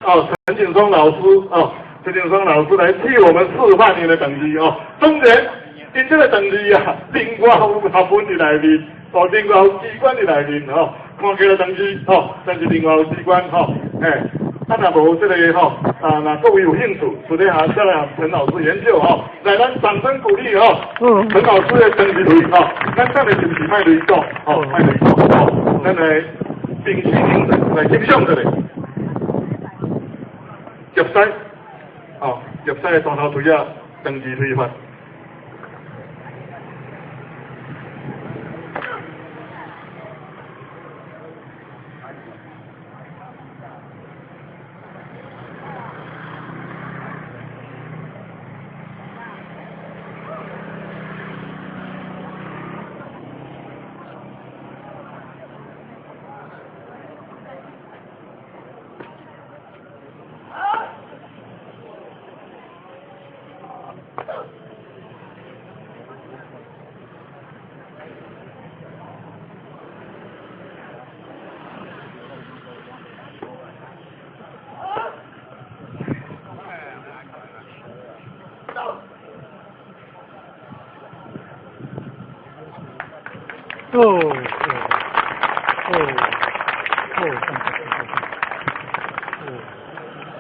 陈景松老师陈景松老师来替我们示范你的等级当然，因这个等级另外有学分伫内面，另外有机关伫内面看起来等级但是另外有机关若无这个那各位有兴趣，私底下再来陈老师研究来，咱掌声鼓励陈老师的等级题咱等下是不是卖雷讲卖雷讲咱来屏气凝神来欣赏一下。叶西叶西的大头推等级推法。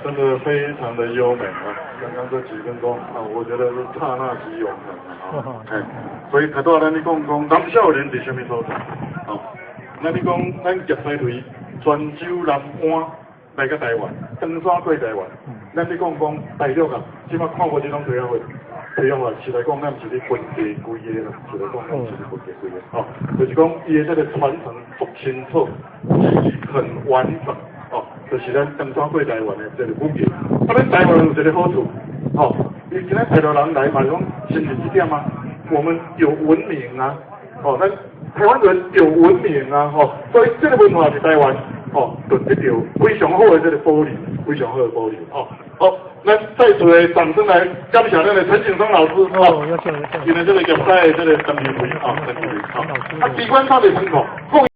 真的非常的优美刚刚这几分钟我觉得是刹那即永恒所以太多咱你讲男少年伫什么所在那你讲咱叶西队泉州南湾来到台湾，登山过台湾，咱你讲大陆即摆看过这种退休会。退休啊，是来讲，咱是咧分地规个啦，是来讲，咱是咧分地规个就是讲伊的这个传承足清楚，很完整就是咱登山过台湾的这个古迹。咱台湾有一个好处伊今仔大陆人来嘛，讲先是这点我们有文明咱台湾人有文明所以这个文化是台湾就得到非常好的这个保留，非常好的保留好，那再次的掌声来感谢咱的陈景松老师今天这个叶西的这个等级会等级会机关差的成果。